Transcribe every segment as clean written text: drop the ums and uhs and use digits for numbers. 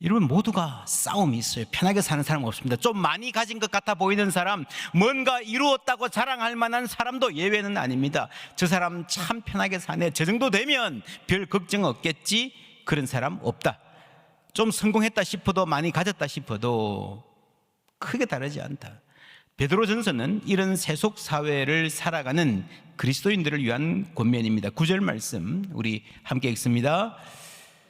여러분, 모두가 싸움이 있어요. 편하게 사는 사람은 없습니다. 좀 많이 가진 것 같아 보이는 사람, 뭔가 이루었다고 자랑할 만한 사람도 예외는 아닙니다. 저 사람 참 편하게 사네, 저 정도 되면 별 걱정 없겠지, 그런 사람 없다. 좀 성공했다 싶어도, 많이 가졌다 싶어도 크게 다르지 않다. 베드로전서는 이런 세속 사회를 살아가는 그리스도인들을 위한 권면입니다. 9절 말씀 우리 함께 읽습니다.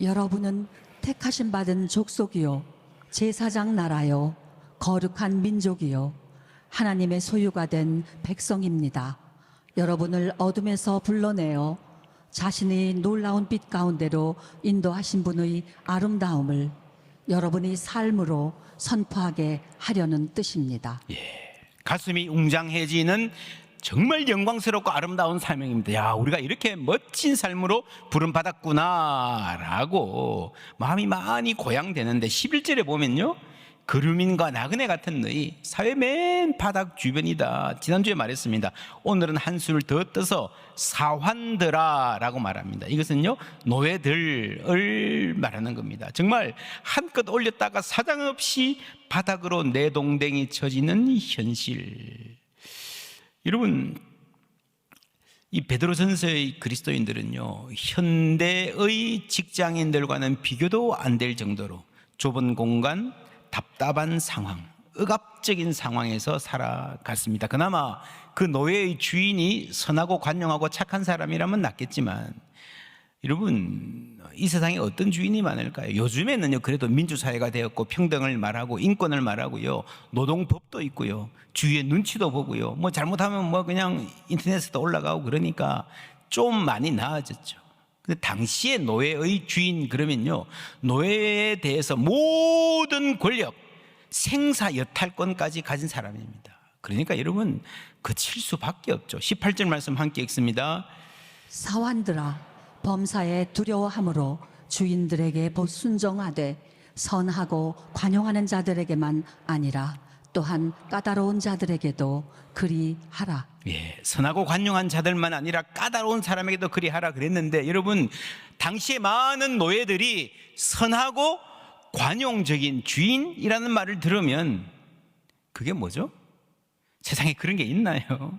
여러분은 택하심 받은 족속이요 제사장 나라요 거룩한 민족이요 하나님의 소유가 된 백성입니다. 여러분을 어둠에서 불러내어 자신이 놀라운 빛 가운데로 인도하신 분의 아름다움을 여러분이 삶으로 선포하게 하려는 뜻입니다. 가슴이 웅장해지는 정말 영광스럽고 아름다운 사명입니다. 야, 우리가 이렇게 멋진 삶으로 부름받았구나라고 마음이 많이 고향되는데, 11절에 보면요, 그루민과 나그네 같은 너희 사회 맨 바닥 주변이다. 지난주에 말했습니다. 오늘은 한 수를 더 떠서 사환들아 라고 말합니다. 이것은요, 노예들을 말하는 겁니다. 정말 한껏 올렸다가 사정없이 바닥으로 내동댕이 쳐지는 현실. 여러분, 이 베드로전서의 그리스도인들은요, 현대의 직장인들과는 비교도 안 될 정도로 좁은 공간, 답답한 상황, 억압적인 상황에서 살아갔습니다. 그나마 그 노예의 주인이 선하고 관용하고 착한 사람이라면 낫겠지만, 여러분, 이 세상에 어떤 주인이 많을까요? 요즘에는요, 그래도 민주사회가 되었고 평등을 말하고 인권을 말하고요, 노동법도 있고요, 주위의 눈치도 보고요, 뭐 잘못하면 뭐 그냥 인터넷에도 올라가고 그러니까 좀 많이 나아졌죠. 근데 당시의 노예의 주인 그러면요, 노예에 대해서 모든 권력, 생사 여탈권까지 가진 사람입니다. 그러니까 여러분, 그칠 수밖에 없죠. 18절 말씀 함께 읽습니다. 사환들아 범사에 두려워함으로 주인들에게 순종하되 선하고 관용하는 자들에게만 아니라 또한 까다로운 자들에게도 그리하라. 선하고 관용한 자들만 아니라 까다로운 사람에게도 그리하라 그랬는데, 여러분, 당시에 많은 노예들이 선하고 관용적인 주인이라는 말을 들으면 그게 뭐죠? 세상에 그런 게 있나요?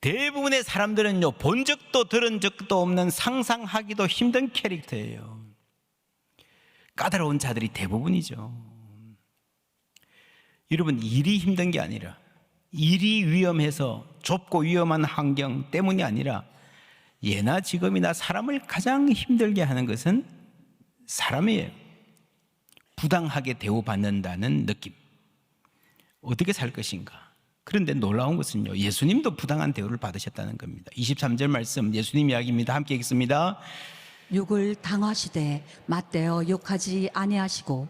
대부분의 사람들은요, 본 적도 들은 적도 없는, 상상하기도 힘든 캐릭터예요. 까다로운 자들이 대부분이죠. 여러분, 일이 힘든 게 아니라, 일이 위험해서 좁고 위험한 환경 때문이 아니라, 예나 지금이나 사람을 가장 힘들게 하는 것은 사람이에요. 부당하게 대우받는다는 느낌. 어떻게 살 것인가? 그런데 놀라운 것은요, 예수님도 부당한 대우를 받으셨다는 겁니다. 23절 말씀 예수님 이야기입니다. 함께 읽습니다. 욕을 당하시되 맞대어 욕하지 아니하시고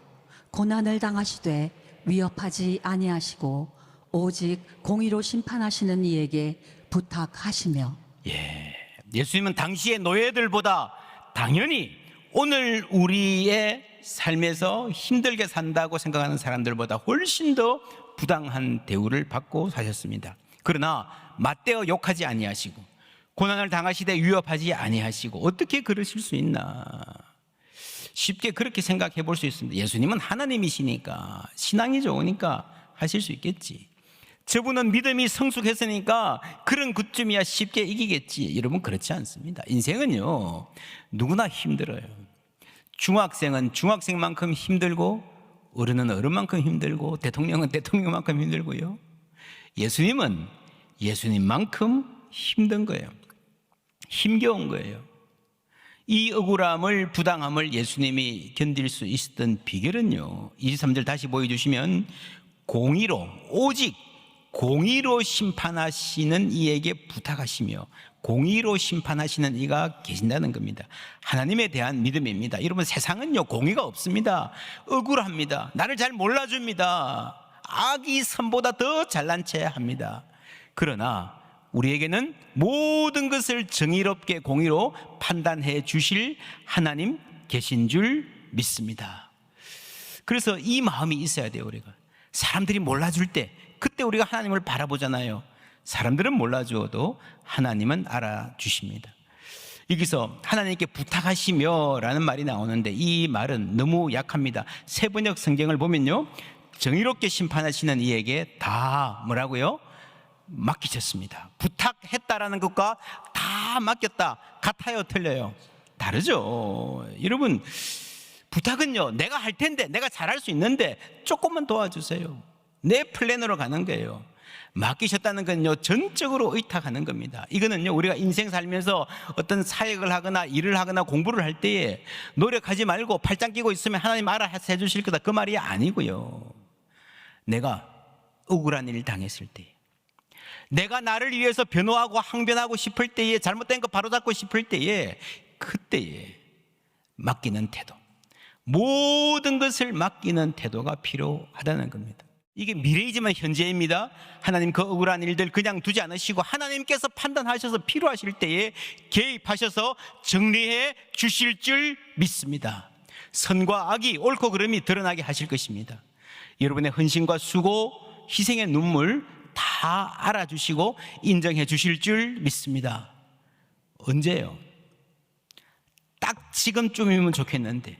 고난을 당하시되 위협하지 아니하시고 오직 공의로 심판하시는 이에게 부탁하시며. 예수님은 당시의 노예들보다 당연히 오늘 우리의 삶에서 힘들게 산다고 생각하는 사람들보다 훨씬 더 부당한 대우를 받고 사셨습니다. 그러나 맞대어 욕하지 아니하시고 고난을 당하시되 위협하지 아니하시고, 어떻게 그러실 수 있나? 쉽게 그렇게 생각해 볼 수 있습니다. 예수님은 하나님이시니까, 신앙이 좋으니까 하실 수 있겠지. 저분은 믿음이 성숙했으니까 그런 그쯤이야 쉽게 이기겠지. 여러분, 그렇지 않습니다. 인생은요, 누구나 힘들어요. 중학생은 중학생만큼 힘들고, 어른은 어른만큼 힘들고, 대통령은 대통령만큼 힘들고요, 예수님은 예수님만큼 힘든 거예요. 힘겨운 거예요. 이 억울함을, 부당함을 예수님이 견딜 수 있었던 비결은요, 23절 다시 보여주시면, 공의로, 오직 공의로 심판하시는 이에게 부탁하시며, 공의로 심판하시는 이가 계신다는 겁니다. 하나님에 대한 믿음입니다. 여러분, 세상은요, 공의가 없습니다. 억울합니다. 나를 잘 몰라줍니다. 악이 선보다 더 잘난 체 합니다. 그러나 우리에게는 모든 것을 정의롭게 공의로 판단해 주실 하나님 계신 줄 믿습니다. 그래서 이 마음이 있어야 돼요. 우리가 사람들이 몰라줄 때, 그때 우리가 하나님을 바라보잖아요. 사람들은 몰라주어도 하나님은 알아주십니다. 여기서 하나님께 부탁하시며 라는 말이 나오는데 이 말은 너무 약합니다. 세번역 성경을 보면요, 정의롭게 심판하시는 이에게 다 뭐라고요? 맡기셨습니다. 부탁했다라는 것과 다 맡겼다 같아요, 틀려요? 다르죠. 여러분, 부탁은요, 내가 할 텐데, 내가 잘할 수 있는데 조금만 도와주세요. 내 플랜으로 가는 거예요. 맡기셨다는 건요, 전적으로 의탁하는 겁니다. 이거는요, 우리가 인생 살면서 어떤 사역을 하거나 일을 하거나 공부를 할 때에 노력하지 말고 팔짱 끼고 있으면 하나님 알아서 해주실 거다, 그 말이 아니고요. 내가 억울한 일 당했을 때, 내가 나를 위해서 변호하고 항변하고 싶을 때에, 잘못된 거 바로잡고 싶을 때에, 그때에 맡기는 태도, 모든 것을 맡기는 태도가 필요하다는 겁니다. 이게 미래이지만 현재입니다. 하나님 그 억울한 일들 그냥 두지 않으시고 하나님께서 판단하셔서 필요하실 때에 개입하셔서 정리해 주실 줄 믿습니다. 선과 악이, 옳고 그름이 드러나게 하실 것입니다. 여러분의 헌신과 수고, 희생의 눈물 다 알아주시고 인정해 주실 줄 믿습니다. 언제요? 딱 지금쯤이면 좋겠는데,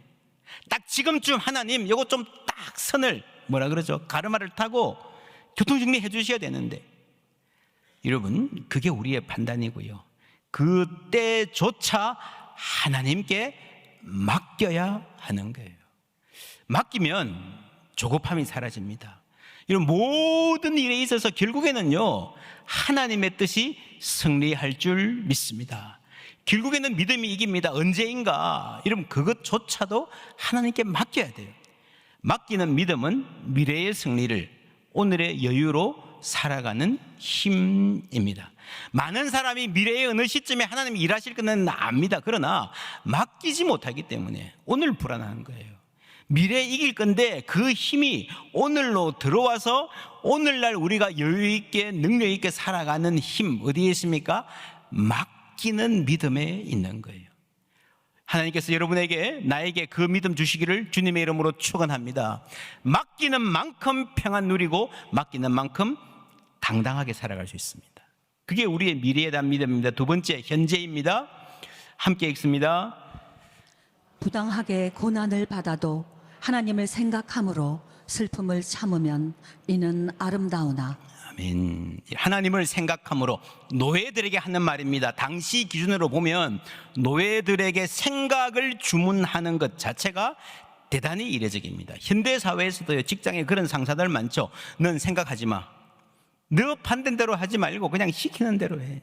딱 지금쯤 하나님 요거 좀 딱 선을 뭐라 그러죠? 가르마를 타고 교통정리해 주셔야 되는데, 여러분, 그게 우리의 판단이고요. 그때조차 하나님께 맡겨야 하는 거예요. 맡기면 조급함이 사라집니다. 이런 모든 일에 있어서 결국에는요, 하나님의 뜻이 승리할 줄 믿습니다. 결국에는 믿음이 이깁니다. 언제인가? 여러분, 그것조차도 하나님께 맡겨야 돼요. 맡기는 믿음은 미래의 승리를 오늘의 여유로 살아가는 힘입니다. 많은 사람이 미래의 어느 시점에 하나님이 일하실 것은 압니다. 그러나 맡기지 못하기 때문에 오늘 불안한 거예요. 미래에 이길 건데 그 힘이 오늘로 들어와서 오늘날 우리가 여유 있게 능력 있게 살아가는 힘 어디에 있습니까? 맡기는 믿음에 있는 거예요. 하나님께서 여러분에게, 나에게 그 믿음 주시기를 주님의 이름으로 축원합니다. 맡기는 만큼 평안 누리고 맡기는 만큼 당당하게 살아갈 수 있습니다. 그게 우리의 미래에 대한 믿음입니다. 두 번째, 현재입니다. 함께 읽습니다. 부당하게 고난을 받아도 하나님을 생각함으로 슬픔을 참으면 이는 아름다우나. 아멘. 하나님을 생각함으로, 노예들에게 하는 말입니다. 당시 기준으로 보면 노예들에게 생각을 주문하는 것 자체가 대단히 이례적입니다. 현대 사회에서도 직장에 그런 상사들 많죠. 넌 생각하지 마. 너 판단 대로 하지 말고 그냥 시키는 대로 해.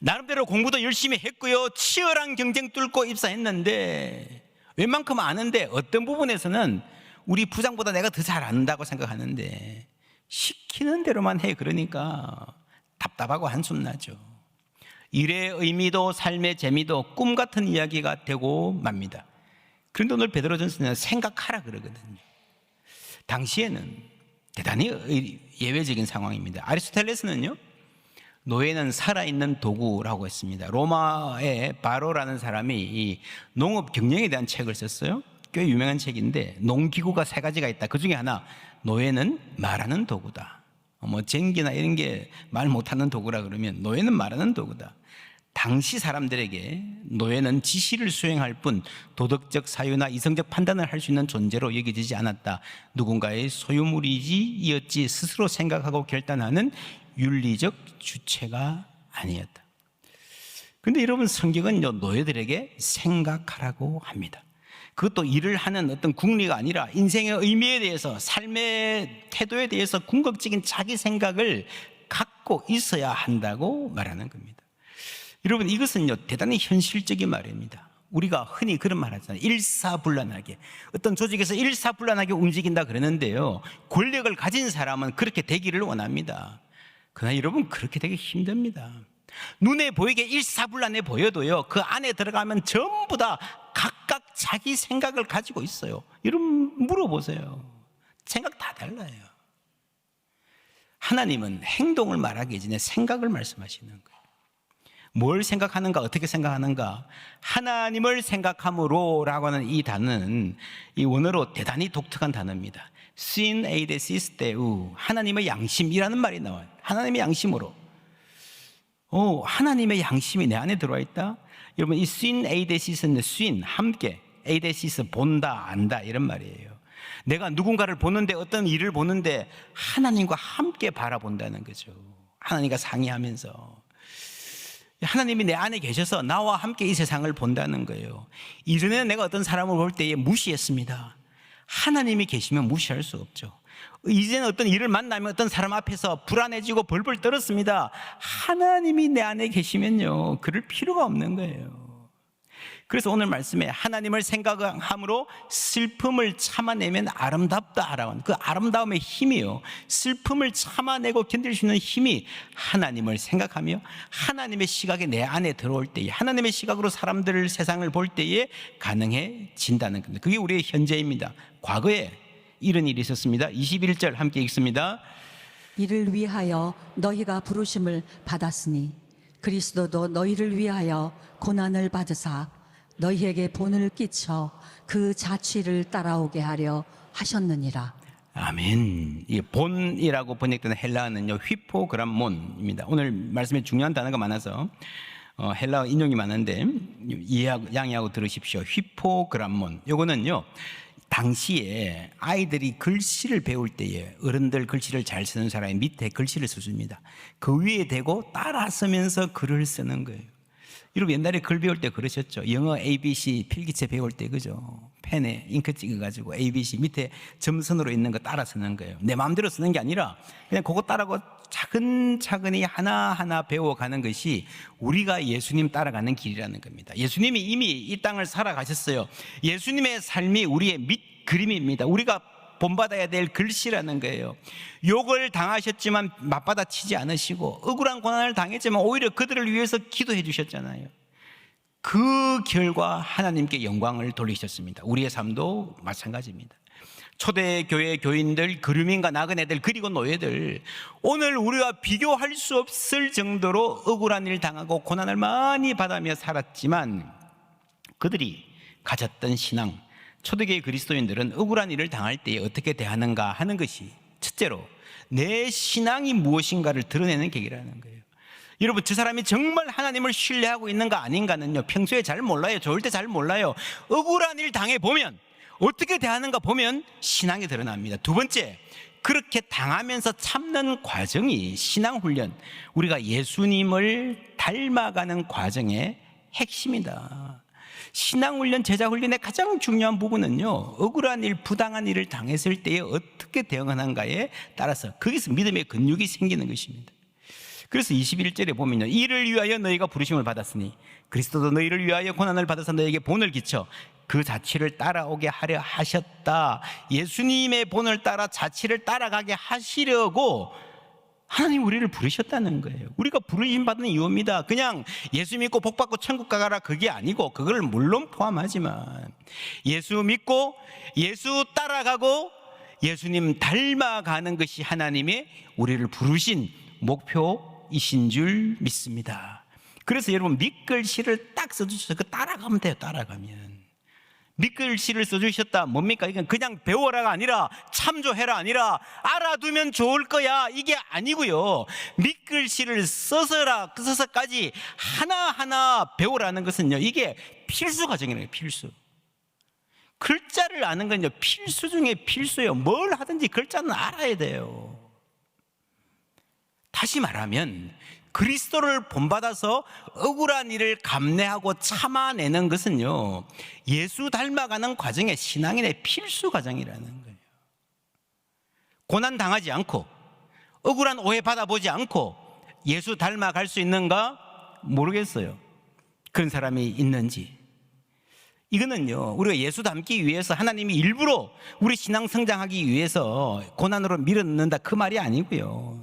나름대로 공부도 열심히 했고요, 치열한 경쟁 뚫고 입사했는데 웬만큼 아는데 어떤 부분에서는 우리 부장보다 내가 더 잘 안다고 생각하는데 시키는 대로만 해. 그러니까 답답하고 한숨 나죠. 일의 의미도 삶의 재미도 꿈 같은 이야기가 되고 맙니다. 그런데 오늘 베드로전서는 생각하라 그러거든요. 당시에는 대단히 예외적인 상황입니다. 아리스토텔레스는요, 노예는 살아있는 도구라고 했습니다. 로마의 바로라는 사람이 이 농업 경영에 대한 책을 썼어요. 꽤 유명한 책인데, 농기구가 세 가지가 있다. 그 중에 하나, 노예는 말하는 도구다. 뭐 쟁기나 이런 게 말 못하는 도구라 그러면 노예는 말하는 도구다. 당시 사람들에게 노예는 지시를 수행할 뿐 도덕적 사유나 이성적 판단을 할 수 있는 존재로 여겨지지 않았다. 누군가의 소유물이었지 스스로 생각하고 결단하는 윤리적 주체가 아니었다. 그런데 여러분, 성경은 노예들에게 생각하라고 합니다. 그것도 일을 하는 어떤 궁리가 아니라 인생의 의미에 대해서, 삶의 태도에 대해서 궁극적인 자기 생각을 갖고 있어야 한다고 말하는 겁니다. 여러분, 이것은요 대단히 현실적인 말입니다. 우리가 흔히 그런 말 하잖아요. 일사불란하게, 어떤 조직에서 일사불란하게 움직인다 그러는데요, 권력을 가진 사람은 그렇게 되기를 원합니다. 그러나 여러분, 그렇게 되기 힘듭니다. 눈에 보이게 일사불란해 보여도요, 그 안에 들어가면 전부 다 각각 자기 생각을 가지고 있어요. 여러분 물어보세요. 생각 다 달라요. 하나님은 행동을 말하기 전에 생각을 말씀하시는 거예요. 뭘 생각하는가, 어떻게 생각하는가. 하나님을 생각함으로 라고 하는 이 단어는 이 원어로 대단히 독특한 단어입니다. Sin eide sisteu, 하나님의 양심이라는 말이 나와요. 하나님의 양심으로. 하나님의 양심이 내 안에 들어와 있다. 여러분, 이 sin 에이데시스는 sin 함께, 에이데시스 본다, 안다 이런 말이에요. 내가 누군가를 보는데, 어떤 일을 보는데 하나님과 함께 바라본다는 거죠. 하나님과 상의하면서 하나님이 내 안에 계셔서 나와 함께 이 세상을 본다는 거예요. 이전에는 내가 어떤 사람을 볼 때에 무시했습니다. 하나님이 계시면 무시할 수 없죠. 이제는 어떤 일을 만나면 어떤 사람 앞에서 불안해지고 벌벌 떨었습니다. 하나님이 내 안에 계시면요, 그럴 필요가 없는 거예요. 그래서 오늘 말씀에 하나님을 생각함으로 슬픔을 참아내면 아름답다. 그 아름다움의 힘이요, 슬픔을 참아내고 견딜 수 있는 힘이 하나님을 생각하며 하나님의 시각이 내 안에 들어올 때에, 하나님의 시각으로 사람들을, 세상을 볼 때에 가능해진다는 겁니다. 그게 우리의 현재입니다. 과거에 이런 일이 있었습니다. 21절 함께 읽습니다. 이를 위하여 너희가 부르심을 받았으니 그리스도도 너희를 위하여 고난을 받으사 너희에게 본을 끼쳐 그 자취를 따라오게 하려 하셨느니라. 아멘. 이 본이라고 번역되는 헬라어는요, 휘포그람몬입니다. 오늘 말씀에 중요한 단어가 많아서 헬라어 인용이 많은데 양해하고 들으십시오. 휘포그람몬. 요거는요, 당시에 아이들이 글씨를 배울 때에 어른들 글씨를 잘 쓰는 사람이 밑에 글씨를 써줍니다. 그 위에 대고 따라 쓰면서 글을 쓰는 거예요. 여러분, 옛날에 글 배울 때 그러셨죠? 영어 ABC 필기체 배울 때, 그죠? 펜에 잉크 찍어가지고 ABC 밑에 점선으로 있는 거 따라 쓰는 거예요. 내 마음대로 쓰는 게 아니라 그냥 그거 따라고 차근차근히 하나하나 배워가는 것이 우리가 예수님 따라가는 길이라는 겁니다. 예수님이 이미 이 땅을 살아가셨어요. 예수님의 삶이 우리의 밑그림입니다. 우리가 본받아야 될 글씨라는 거예요. 욕을 당하셨지만 맞받아치지 않으시고, 억울한 고난을 당했지만 오히려 그들을 위해서 기도해 주셨잖아요. 그 결과 하나님께 영광을 돌리셨습니다. 우리의 삶도 마찬가지입니다. 초대교회 교인들, 그루민과 나그네들, 그리고 노예들, 오늘 우리가 비교할 수 없을 정도로 억울한 일 당하고 고난을 많이 받으며 살았지만 그들이 가졌던 신앙, 초대교회 그리스도인들은 억울한 일을 당할 때 어떻게 대하는가 하는 것이 첫째로 내 신앙이 무엇인가를 드러내는 계기라는 거예요. 여러분, 저 사람이 정말 하나님을 신뢰하고 있는가 아닌가는요, 평소에 잘 몰라요. 좋을 때 잘 몰라요. 억울한 일 당해보면 어떻게 대하는가 보면 신앙이 드러납니다. 두 번째, 그렇게 당하면서 참는 과정이 신앙훈련, 우리가 예수님을 닮아가는 과정의 핵심이다. 신앙훈련, 제자훈련의 가장 중요한 부분은요, 억울한 일, 부당한 일을 당했을 때에 어떻게 대응하는가에 따라서 거기서 믿음의 근육이 생기는 것입니다. 그래서 21절에 보면요, 이를 위하여 너희가 부르심을 받았으니 그리스도도 너희를 위하여 고난을 받아서 너희에게 본을 끼쳐 그 자취를 따라오게 하려 하셨다. 예수님의 본을 따라 자취를 따라가게 하시려고 하나님 우리를 부르셨다는 거예요. 우리가 부르심 받는 이유입니다. 그냥 예수 믿고 복 받고 천국 가라 그게 아니고, 그걸 물론 포함하지만 예수 믿고 예수 따라가고 예수님 닮아가는 것이 하나님의 우리를 부르신 목표이신 줄 믿습니다. 그래서 여러분, 밑글씨를 딱 써주셔서 그 따라가면 돼요. 따라가면 밑글씨를 써주셨다. 뭡니까? 이건 그냥 배워라가 아니라 참조해라 아니라 알아두면 좋을 거야 이게 아니고요. 밑글씨를 써서까지 하나하나 배우라는 것은요, 이게 필수 과정이에요. 필수. 글자를 아는 건요, 필수 중에 필수예요. 뭘 하든지 글자는 알아야 돼요. 다시 말하면 그리스도를 본받아서 억울한 일을 감내하고 참아내는 것은요, 예수 닮아가는 과정의 신앙인의 필수 과정이라는 거예요. 고난 당하지 않고 억울한 오해 받아보지 않고 예수 닮아갈 수 있는가 모르겠어요. 그런 사람이 있는지. 이거는요, 우리가 예수 닮기 위해서 하나님이 일부러 우리 신앙 성장하기 위해서 고난으로 밀어넣는다 그 말이 아니고요,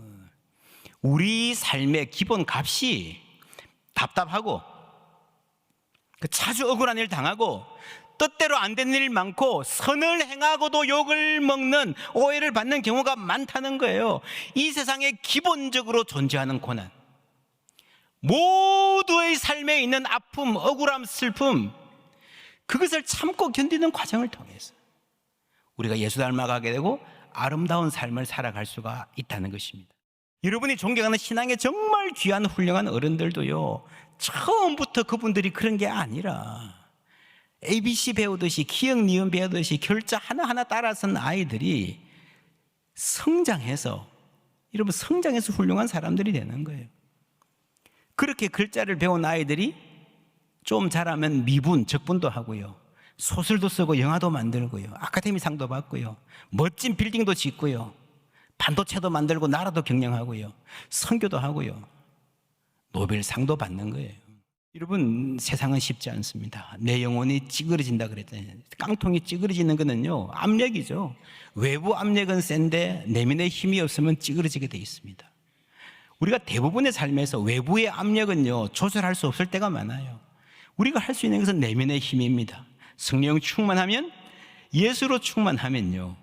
우리 삶의 기본 값이 답답하고 자주 억울한 일 당하고 뜻대로 안 된 일 많고 선을 행하고도 욕을 먹는, 오해를 받는 경우가 많다는 거예요. 이 세상에 기본적으로 존재하는 고난, 모두의 삶에 있는 아픔, 억울함, 슬픔, 그것을 참고 견디는 과정을 통해서 우리가 예수 닮아가게 되고 아름다운 삶을 살아갈 수가 있다는 것입니다. 여러분이 존경하는 신앙의 정말 귀한 훌륭한 어른들도요, 처음부터 그분들이 그런 게 아니라 ABC 배우듯이 기억, 니은 배우듯이 결자 하나하나 따라선 아이들이 성장해서, 여러분 성장해서 훌륭한 사람들이 되는 거예요. 그렇게 글자를 배운 아이들이 좀 자라면 미분, 적분도 하고요, 소설도 쓰고 영화도 만들고요, 아카데미상도 받고요, 멋진 빌딩도 짓고요, 반도체도 만들고 나라도 경영하고요, 선교도 하고요, 노벨상도 받는 거예요. 여러분, 세상은 쉽지 않습니다. 내 영혼이 찌그러진다 그랬잖아요. 깡통이 찌그러지는 거는요, 압력이죠. 외부 압력은 센데 내면의 힘이 없으면 찌그러지게 돼 있습니다. 우리가 대부분의 삶에서 외부의 압력은요, 조절할 수 없을 때가 많아요. 우리가 할 수 있는 것은 내면의 힘입니다. 성령 충만하면, 예수로 충만하면요,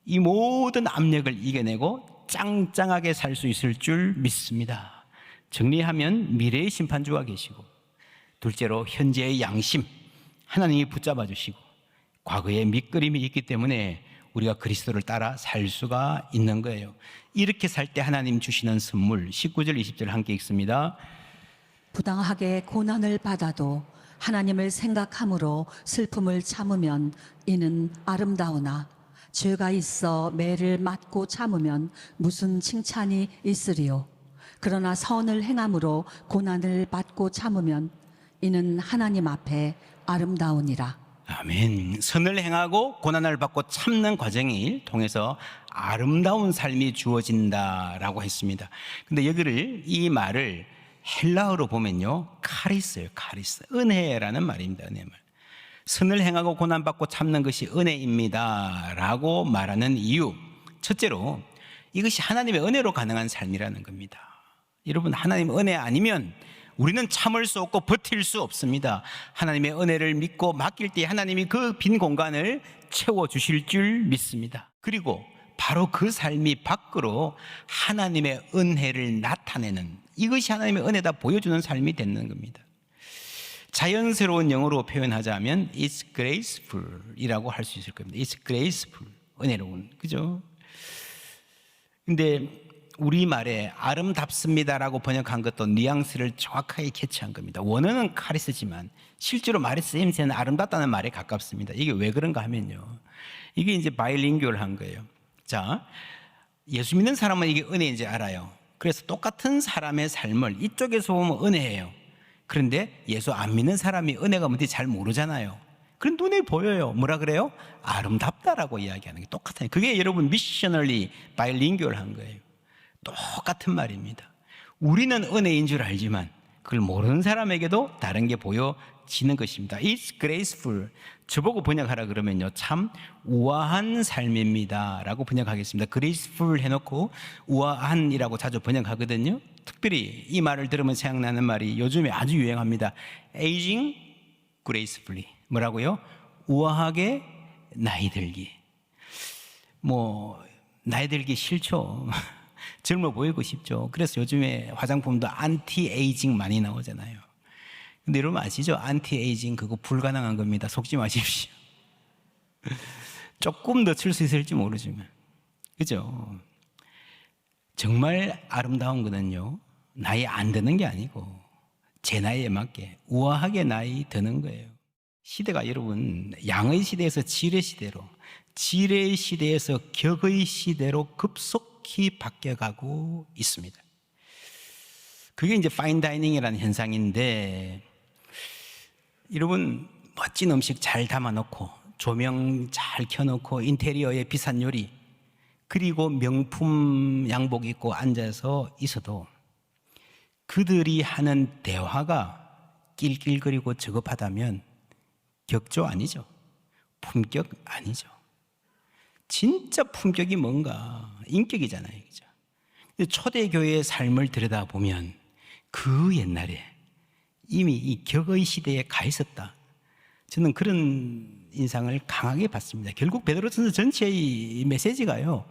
이 모든 압력을 이겨내고 짱짱하게 살 수 있을 줄 믿습니다. 정리하면 미래의 심판주가 계시고, 둘째로 현재의 양심, 하나님이 붙잡아 주시고, 과거의 밑그림이 있기 때문에 우리가 그리스도를 따라 살 수가 있는 거예요. 이렇게 살 때 하나님 주시는 선물, 19절 20절 함께 읽습니다. 부당하게 고난을 받아도 하나님을 생각함으로 슬픔을 참으면 이는 아름다우나 죄가 있어 매를 맞고 참으면 무슨 칭찬이 있으리요. 그러나 선을 행함으로 고난을 받고 참으면 이는 하나님 앞에 아름다우니라. 아멘. 선을 행하고 고난을 받고 참는 과정을 통해서 아름다운 삶이 주어진다라고 했습니다. 근데 여기를, 이 말을 헬라어로 보면요, 카리스예요. 카리스. 은혜라는 말입니다. 은혜 말. 선을 행하고 고난받고 참는 것이 은혜입니다 라고 말하는 이유, 첫째로 이것이 하나님의 은혜로 가능한 삶이라는 겁니다. 여러분, 하나님의 은혜 아니면 우리는 참을 수 없고 버틸 수 없습니다. 하나님의 은혜를 믿고 맡길 때 하나님이 그 빈 공간을 채워주실 줄 믿습니다. 그리고 바로 그 삶이 밖으로 하나님의 은혜를 나타내는, 이것이 하나님의 은혜다 보여주는 삶이 되는 겁니다. 자연스러운 영어로 표현하자면 It's graceful 이라고 할 수 있을 겁니다. It's graceful, 은혜로운, 그죠? 근데 우리말에 아름답습니다라고 번역한 것도 뉘앙스를 정확하게 캐치한 겁니다. 원어는 카리스지만 실제로 말의 쓰임새는 아름답다는 말에 가깝습니다. 이게 왜 그런가 하면요, 이게 이제 바이링구얼한 거예요. 자, 예수 믿는 사람은 이게 은혜인지 알아요. 그래서 똑같은 사람의 삶을 이쪽에서 보면 은혜예요. 그런데 예수 안 믿는 사람이 은혜가 뭔지 잘 모르잖아요. 그런 눈에 보여요. 뭐라 그래요? 아름답다라고 이야기하는 게 똑같아요. 그게 여러분 미셔널리 바이링구얼한 거예요. 똑같은 말입니다. 우리는 은혜인 줄 알지만 그걸 모르는 사람에게도 다른 게 보여지는 것입니다. It's graceful. 저보고 번역하라 그러면요, 참 우아한 삶입니다 라고 번역하겠습니다. graceful 해놓고 우아한이라고 자주 번역하거든요. 특별히 이 말을 들으면 생각나는 말이 요즘에 아주 유행합니다. aging gracefully. 뭐라고요? 우아하게 나이 들기. 뭐 나이 들기 싫죠. 젊어 보이고 싶죠. 그래서 요즘에 화장품도 안티에이징 많이 나오잖아요. 근데 여러분 아시죠? 안티에이징 그거 불가능한 겁니다. 속지 마십시오. 조금 더 칠 수 있을지 모르지만, 그죠? 정말 아름다운 거는요, 나이 안 드는 게 아니고 제 나이에 맞게 우아하게 나이 드는 거예요. 시대가 여러분 양의 시대에서 질의 시대로, 질의 시대에서 격의 시대로 급속히 바뀌어가고 있습니다. 그게 이제 파인 다이닝이라는 현상인데, 여러분 멋진 음식 잘 담아놓고 조명 잘 켜놓고 인테리어에 비싼 요리, 그리고 명품 양복 입고 앉아서 있어도 그들이 하는 대화가 낄낄거리고 저급하다면 격조 아니죠. 품격 아니죠. 진짜 품격이 뭔가 인격이잖아요, 그죠? 초대교회의 삶을 들여다보면 그 옛날에 이미 이 격의 시대에 가 있었다. 저는 그런 인상을 강하게 받습니다. 결국 베드로전서 전체의 메시지가요,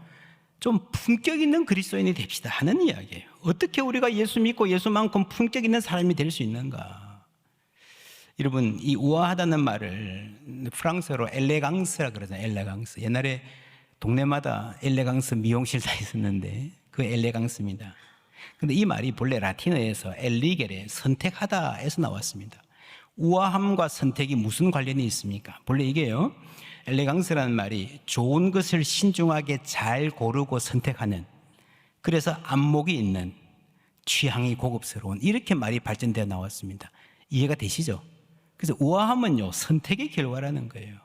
좀 품격 있는 그리스도인이 됩시다 하는 이야기예요. 어떻게 우리가 예수 믿고 예수만큼 품격 있는 사람이 될 수 있는가? 여러분, 이 우아하다는 말을 프랑스어로 엘레강스라 그러잖아요. 엘레강스. 옛날에 동네마다 엘레강스 미용실 다 있었는데 그 엘레강스입니다. 근데 이 말이 본래 라틴어에서 엘리겔의 선택하다에서 나왔습니다. 우아함과 선택이 무슨 관련이 있습니까? 본래 이게요, 엘레강스라는 말이 좋은 것을 신중하게 잘 고르고 선택하는, 그래서 안목이 있는, 취향이 고급스러운, 이렇게 말이 발전되어 나왔습니다. 이해가 되시죠? 그래서 우아함은요, 선택의 결과라는 거예요.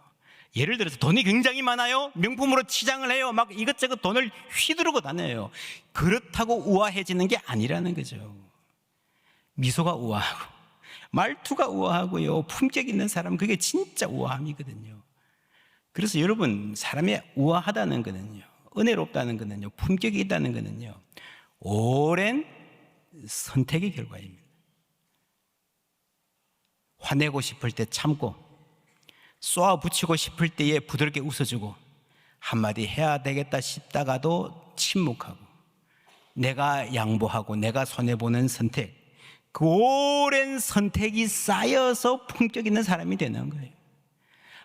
예를 들어서 돈이 굉장히 많아요. 명품으로 치장을 해요. 막 이것저것 돈을 휘두르고 다녀요. 그렇다고 우아해지는 게 아니라는 거죠. 미소가 우아하고 말투가 우아하고요, 품격 있는 사람, 그게 진짜 우아함이거든요. 그래서 여러분, 사람이 우아하다는 거는요, 은혜롭다는 거는요, 품격이 있다는 거는요, 오랜 선택의 결과입니다. 화내고 싶을 때 참고, 쏘아붙이고 싶을 때에 부드럽게 웃어주고, 한마디 해야 되겠다 싶다가도 침묵하고, 내가 양보하고 내가 손해보는 선택, 그 오랜 선택이 쌓여서 품격 있는 사람이 되는 거예요.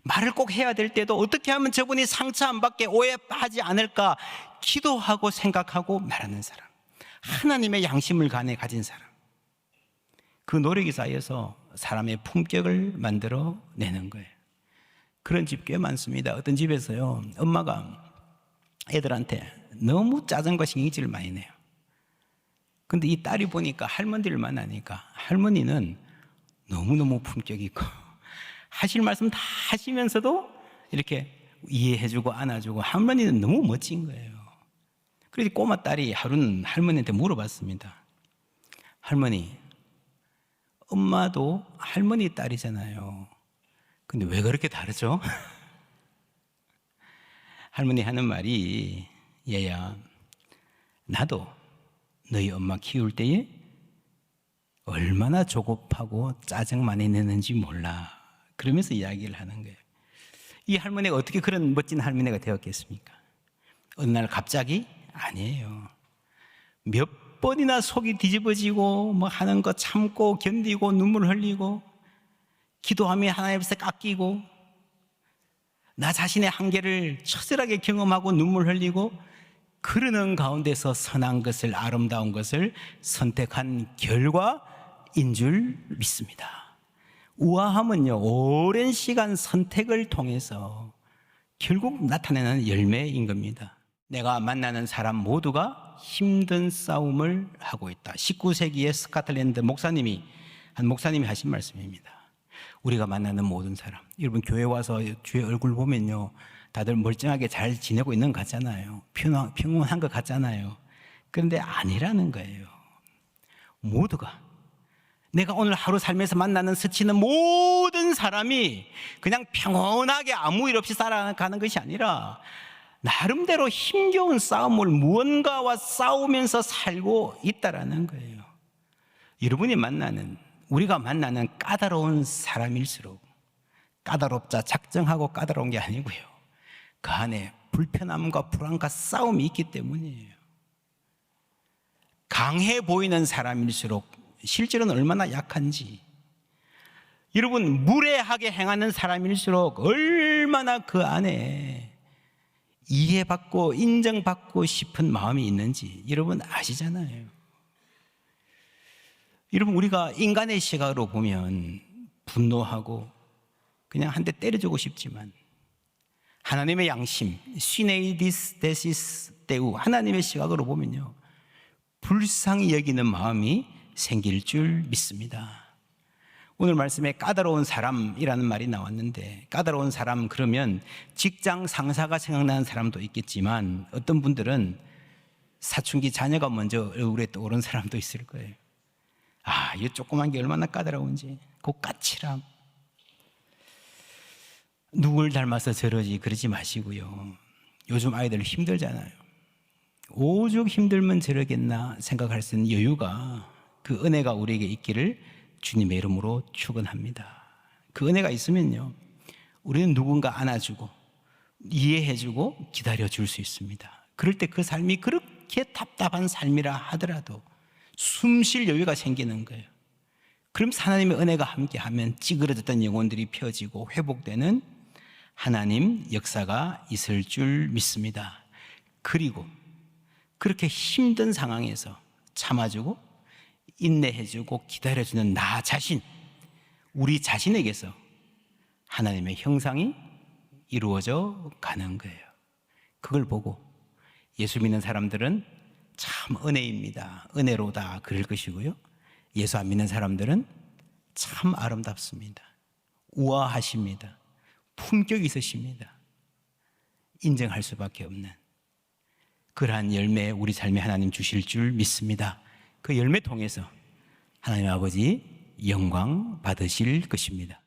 말을 꼭 해야 될 때도 어떻게 하면 저분이 상처 안 받게, 오해하지 않을까 기도하고 생각하고 말하는 사람, 하나님의 양심을 간에 가진 사람, 그 노력이 쌓여서 사람의 품격을 만들어내는 거예요. 그런 집 꽤 많습니다. 어떤 집에서요, 엄마가 애들한테 너무 짜증과 신경질을 많이 내요. 근데 이 딸이 보니까 할머니를 만나니까 할머니는 너무너무 품격 있고 하실 말씀 다 하시면서도 이렇게 이해해주고 안아주고, 할머니는 너무 멋진 거예요. 그래서 꼬마 딸이 하루는 할머니한테 물어봤습니다. 할머니, 엄마도 할머니 딸이잖아요. 근데 왜 그렇게 다르죠? 할머니 하는 말이, 얘야, 나도 너희 엄마 키울 때에 얼마나 조급하고 짜증 많이 내는지 몰라. 그러면서 이야기를 하는 거예요. 이 할머니가 어떻게 그런 멋진 할머니가 되었겠습니까? 어느 날 갑자기? 아니에요. 몇 번이나 속이 뒤집어지고 뭐 하는 거 참고 견디고 눈물 흘리고 기도하며 하나님 앞에서 깎이고 나 자신의 한계를 처절하게 경험하고 눈물 흘리고 그러는 가운데서 선한 것을, 아름다운 것을 선택한 결과인 줄 믿습니다. 우아함은요, 오랜 시간 선택을 통해서 결국 나타내는 열매인 겁니다. 내가 만나는 사람 모두가 힘든 싸움을 하고 있다. 19세기의 스코틀랜드 한 목사님이 하신 말씀입니다. 우리가 만나는 모든 사람, 여러분 교회 와서 주의 얼굴 보면요, 다들 멀쩡하게 잘 지내고 있는 것 같잖아요. 평온한 것 같잖아요. 그런데 아니라는 거예요. 모두가, 내가 오늘 하루 살면서 만나는 스치는 모든 사람이 그냥 평온하게 아무 일 없이 살아가는 것이 아니라 나름대로 힘겨운 싸움을 무언가와 싸우면서 살고 있다라는 거예요. 우리가 만나는 까다로운 사람일수록, 까다롭자 작정하고 까다로운 게 아니고요, 그 안에 불편함과 불안과 싸움이 있기 때문이에요. 강해 보이는 사람일수록 실제로는 얼마나 약한지, 여러분 무례하게 행하는 사람일수록 얼마나 그 안에 이해받고 인정받고 싶은 마음이 있는지 여러분 아시잖아요. 여러분, 우리가 인간의 시각으로 보면 분노하고 그냥 한 대 때려주고 싶지만, 하나님의 양심, 시네이디스 데시스 데우, 하나님의 시각으로 보면요, 불쌍히 여기는 마음이 생길 줄 믿습니다. 오늘 말씀에 까다로운 사람이라는 말이 나왔는데, 까다로운 사람 그러면 직장 상사가 생각나는 사람도 있겠지만, 어떤 분들은 사춘기 자녀가 먼저 얼굴에 떠오른 사람도 있을 거예요. 아, 이 조그만 게 얼마나 까다로운지, 그 까칠함. 누굴 닮아서 저러지 그러지 마시고요. 요즘 아이들 힘들잖아요. 오죽 힘들면 저러겠나 생각할 수 있는 여유가, 그 은혜가 우리에게 있기를 주님의 이름으로 축원합니다. 그 은혜가 있으면요, 우리는 누군가 안아주고 이해해주고 기다려줄 수 있습니다. 그럴 때 그 삶이 그렇게 답답한 삶이라 하더라도 숨 쉴 여유가 생기는 거예요. 그럼 하나님의 은혜가 함께하면 찌그러졌던 영혼들이 펴지고 회복되는 하나님 역사가 있을 줄 믿습니다. 그리고 그렇게 힘든 상황에서 참아주고 인내해주고 기다려주는 나 자신, 우리 자신에게서 하나님의 형상이 이루어져 가는 거예요. 그걸 보고 예수 믿는 사람들은 참 은혜입니다, 은혜로다 그럴 것이고요, 예수 안 믿는 사람들은 참 아름답습니다, 우아하십니다, 품격 있으십니다, 인정할 수밖에 없는 그러한 열매 우리 삶에 하나님 주실 줄 믿습니다. 그 열매 통해서 하나님 아버지 영광 받으실 것입니다.